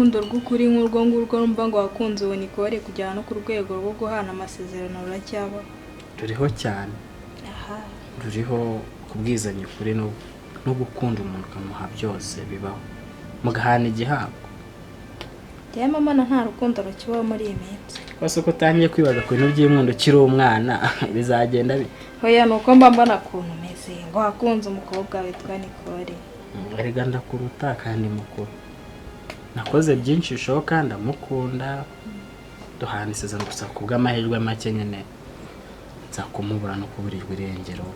urukundo rw'ukuri nk'urwo ngurwo rumva ngo wakunze uwo Nicole kujyana no ku rwego rwo guhana amasezerano ruracyaba ruriho cyane ruriho kubwizanya ukuri no gukunda umuntu ukamuha byose bibaho mugahana igihabwa Jya mama nta rukundo rukibaho muri iyi minsi bose ko utangiye kwibaza ku bintu by'imwundo ukiri umwana bizagenda hoya nuko mba mbona kuntu meze ngo wakunze umukobwa witwa Nicole erega ndakuruta kandi mukuru nakoze byinshi bishoboka ndamukunda duhana isezerano gusa kubw'amahirwe make nyine nza kumubura no kuburirwa irengero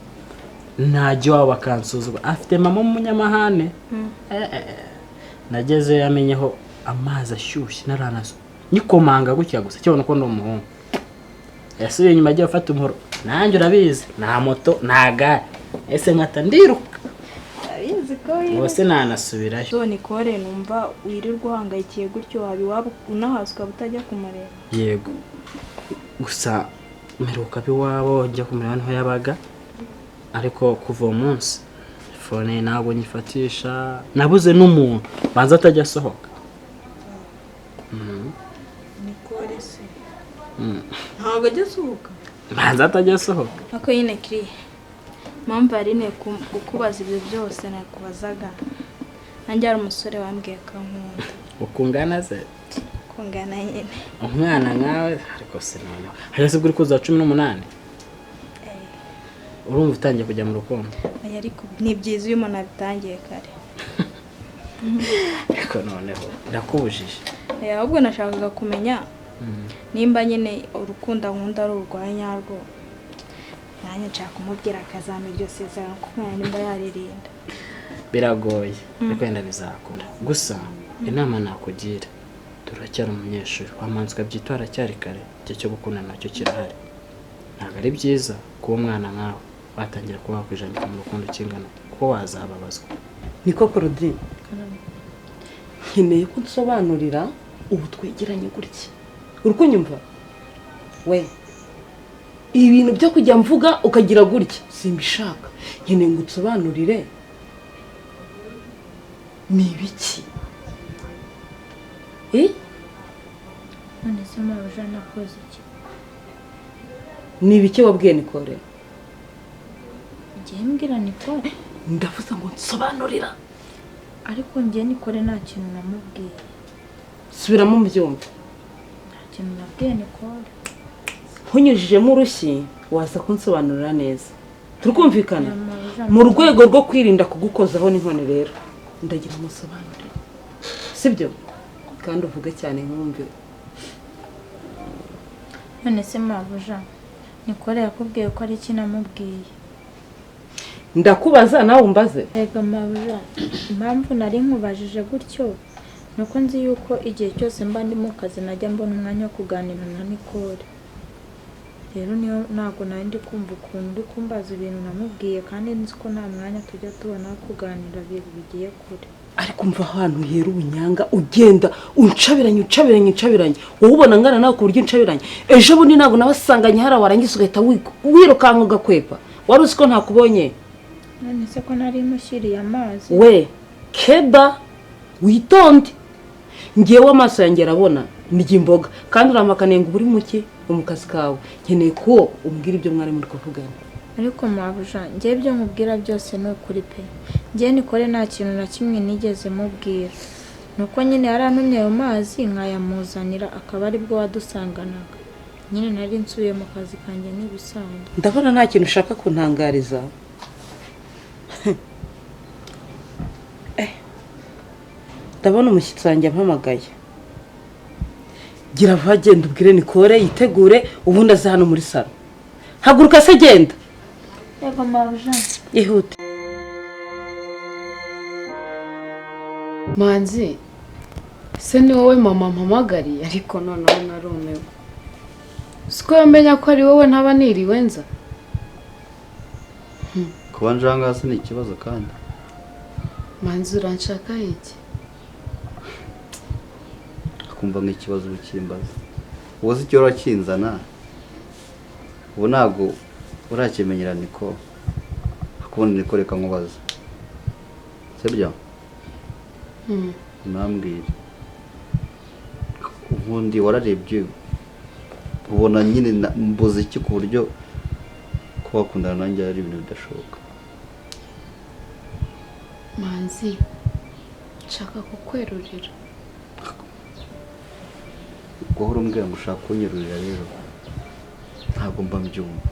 najye wabo bakansuzugura afite mama w'umunyamahane nageze yamenyeho amazi ashyushye naranaso nyikomanga gutya gusa cyabona ko ndi umuhungu yasubiye inyuma agiye gufata umuhoro nanjye urabizi nta moto nta gare ese nkata ndiruka abizi ko bose nanasubirayo so Nicole numva wirirwa uhangayikiye gutyo wabi waba unahaswa butajya kumureba yego gusa meruka biwabo njya kumureba niho yabaga ariko kuva umunsi fone ntabwo nyifatisha nabuze n'umuntu banza atajya asohoka Nicole se ntabwo ajya asohoka banza atajya asohoka ako nyine kiri mpamvu ari ne kukubaza ibyo byose nakubazaga nanjye ari umusore wambwiye ko nkunda ukungana se kungana nyine umwana nkawe ariko se none hageze kuri kuza 18 urumva utangiye kujya mu rukundo ariko ni byiza iyo umuntu abitangiye kare ariko noneho ndakubujije ahubwo nashakaga kumenya nimba nyine urukundo nkunda ari urwanyarwo nanjye nshaka kumubwira akazampa iryo sezerano kuko nimba yaririnda biragoye ariko wenda bizakora gusa inama nakugira turacyari umunyeshuri wamanzwe byitwara cyari kare igihe cyo gukunda nacyo kirahari ntabwo ari byiza kuba umwana nkawe watangira kuba wakwijandika mu rukundo kingana kuko wazababazwa niko Claudine nkeneye ko nsobanurira ubu twegeranye gutya urukunyumva we ibintu byo kujya mvuga ukagira gutya simbishaka nkeneye ngo utsobanurire ni ibiki none se mabuja nakoze iki ni ibiki wabwiye Nicole ngiye mbwira Nicole ndavuze ngo nsobanurira ariko ngiye Nicole nta kintu namubwiye subiramo mubyumva nta kintu nabwiye Nicole nkunyujijemo urushyi waza kunsobanurira neza turkumvikana mu rwego rwo kwirinda kugukozaho n'inkone rero ndagira umusobanurire sibyo kandi uvuge cyane nkumve none se mabuja Nicole yakubwiye ko ari iki namubwiye ndakubaza nawe umbaze Ega mabuja impamvu nari nkubajije gutyo nuko nzi yuko igihe cyose mba ndi mu kazi najya mbona umwanya wo kuganira na Nicole rero niyo ntabwo nari ndi kumva ukuntu uri kumbaza ibintu namubwiye kandi nzi ko nta mwanya tujya tubona kuganira bigiye kure ariko umva ahantu hera ubunyanga ugenda uncabiranye wowe ubona ngana nawe ku buryo uncabiranye ejo bundi ntabwo nabasanganye hari warangiza ugahita wirukanka ugakwepa wari uzi ko ntakubonye none se ko nari mushyiriye amazi we keda witonde ngewe amaso yanjye arabona ndya imboga kandi uramakaniye ngo uri muke mu kazi kawe nkeneye ko umbwira ibyo mwari muri kuvugana ariko mabuja ngiye byo nkubwira byose ni ukuri pe ngiye Nicole nta kintu na kimwe nigeze mubwira nuko nyine yarantumye ayo mazi nkayamuzanira akaba ari bwo wadusanganaga nyine nari nsubiye mu kazi kanjye n'ibisanzwe ndabona nta kintu ushaka kuntangariza ndabona umushyitsi wanjye ampamagaye gira vuba genda ubwire Nicole yitegure ubundi aze hano muri salo haguruka se genda yego mabuja ihute Manzi se ni wowe mama mpamagariye ariko noneho narumewe siko yamenya ko ari wowe ntaba niriwe nza kuba njanga se ni ikibazo kandi Manzi uranshaka iki akumva nk'ikibazo ukimbaza uwo si cyo urakinzana ubu ntabwo urakimenyera niko akubundi niko reka nkubaza sibyo nambwira ubundi wararebye ubona nyine mbuze iki ku buryo kuba wakundana nanjye ari ibintu bidashoboka. Manzi, nshaka kukwerurira. Guhora umbwira ngo ushaka kunyerurira rero ntabwo mba mbyumva.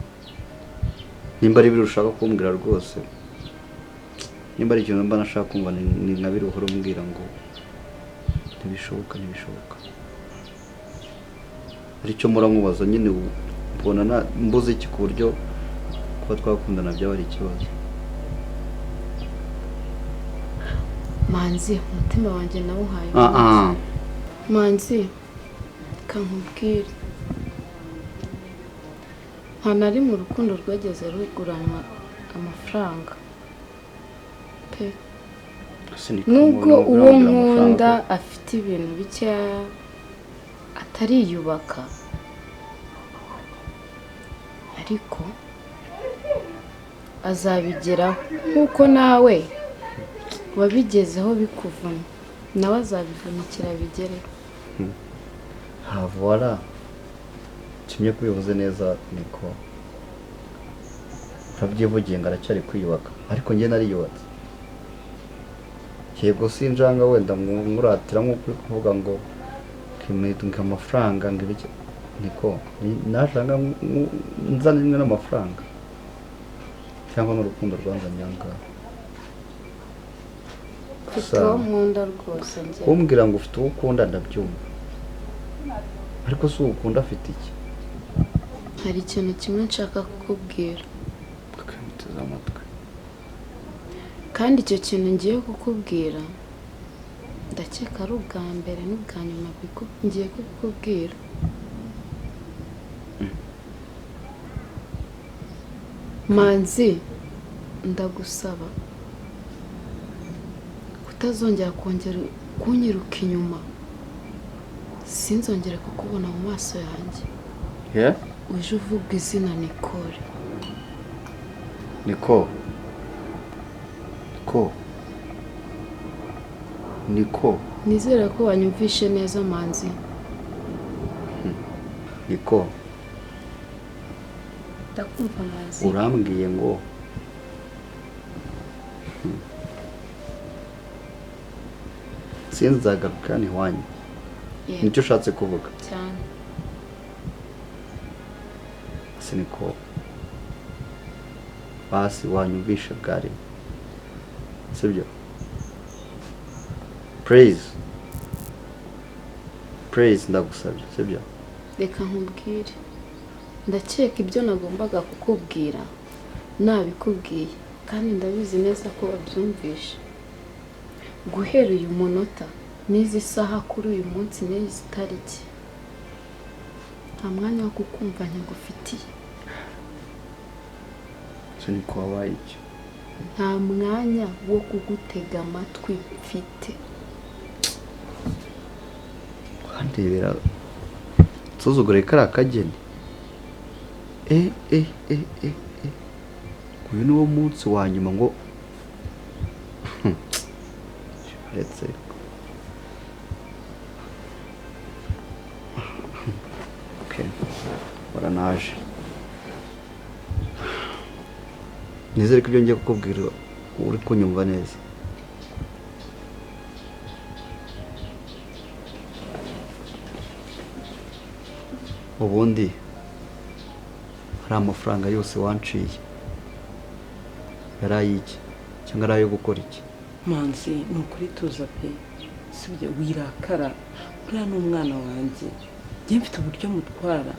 Nimba ari ibintu ushaka kumbwira rwose, nimba ari ikintu mba nashaka kumva ni nka biri uhora umbwira ngo ntibishoboka. Aricyo murankubaza nyine ubona mbuze iki ku buryo kuba twakundana byaba ari ikibazo. Manzi, umutima wanjye nawuhaye. Manzi, kankubwire, nta na rimwe urukundo rwageze ruguranwa amafaranga pe. Nubwo uwo nkunda afite ibintu bike atariyubaka, ariko azabigeraho nk'uko nawe wabigezeho bikuvuna, nawe azabivunikira bigereho. Voilà, kimwe kubivuze neza niko urabyivugiye ngo aracyari kwiyubaka, ariko njye nariyubatse. Yego sinjanga wenda nguratira nk'uko uri kuvuga ngo kimwe amafaranga ngo ibiki, niko najanga nzanimwe n'amafaranga cyangwa n'urukundo rwanzanye ahangaha. Ufite uwo nkunda rwose njye. Kumbwira ngo ufite uwo ukunda ndabyumva, ariko si uwo ukunda afite iki? Hari ikintu kimwe nshaka kukubwira. Ukamuteze amatwi. Kandi icyo kintu ngiye kukubwira ndakeka ari ubwa mbere n'ubwa nyuma ngiye kukubwira. Manzi, ndagusaba kutazongera kunyiruka inyuma. Sinzongere kukubona mu maso yanjye. Uje uvuga izina Nicole. Niko. Nizera ko wanyumvishe neza Manzi. Niko. Ndakumva Manzi. Urambwiye ngo sinzagaruka iwanyu. Nicyo ushatse kuvuga cyane. Niko basi wanyumvishe bwari, sibyo? Praise ndagusabye, sibyo? Reka nkubwire, ndakeka ibyo nagombaga kukubwira nabikubwiye, kandi ndabizi neza ko wabyumvishe. Guhera uyu munota n'izi saha kuri uyu munsi n'izi tariki, nta mwanya wo kukumva nkigufitiye. Niko wabaye iki? Nta mwanya wo kugutega amatwi mfite. Ndebera nsuzugure kari akageni. Uyu ni wo munsi wa nyuma ngo uretse waranaje. Nizere ko ibyo ngiye kukubwira uri kunyumva neza. Ubundi hari amafaranga yose wanciye yari ay'iki cyangwa ari ayo gukora iki? Manzi, ni ukuri tuza pe, sibyo wirakara. Uriya ni umwana wanjye, njye mfite uburyo mutwara.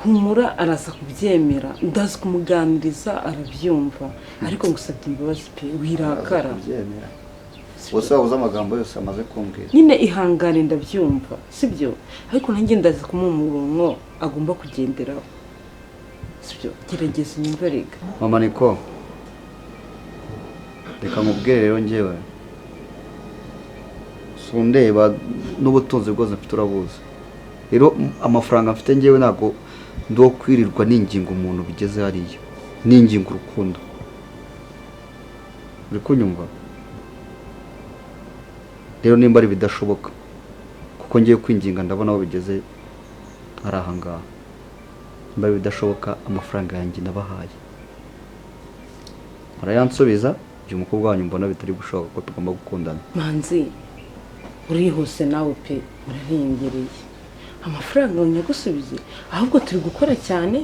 Humura araza kubyemera, ndazi kumuganiriza arabyumva, ariko ngusabye imbabazi pe, wirakara. Wose wabuze amagambo yose amaze kumbwira. Nyine ihangane ndabyumva, sibyo? Ariko nanjye ndazi kumuha umurongo agomba kugenderaho, sibyo? Gerageza unyumve rega. Mama Niko, reka nkubwire rero njyewe sundeba n'ubutunzi bwose mfite urabuzi. Rero amafaranga mfite njyewe ntabwo ndo kwirirwa n'ingingo umuntu bigeze hariya, n'ingingo urukundo. Uri kunyumva? Rero nimba ari bidashoboka ko ngiye kwinginga ndabona aho bigeze ari ahangaha mba bidashoboka amafaranga yanjye nabahaye murayansubiza igihe umukobwa wanyu mbona bitari gushoboka ko tugomba gukundana. Manzi urihuse nawe pe urarengereye amafaranga nyagusubize ahubwo turi gukora cyane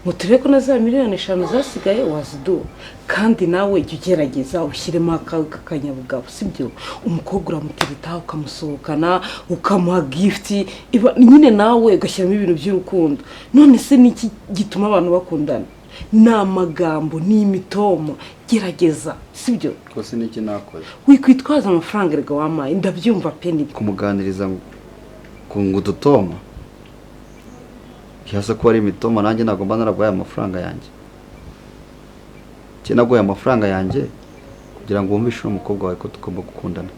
ngo turebe ko na za miliyoni 5 zasigaye waziduha kandi nawe jya ugerageza ushyiremo akanyabugabo sibyo umukobwa uramutereta ukamusohokana ukamuha gift nyine nawe ugashyiramo ibintu by'urukundo none se niki gituma abantu bakundana n'amagambo n'imitomo gerageza sibyo kose niki nakoze wikwitwaza amafaranga rega wamaye ndabyumva pe ni kumuganiriza ngo dutoma yasa ko ari imitoma nanjye nagomba naragwaye amafaranga yanjye naguye amafaranga yanjye kugira ngo wumvishe umukobwa wawe ko tugomba gukundana.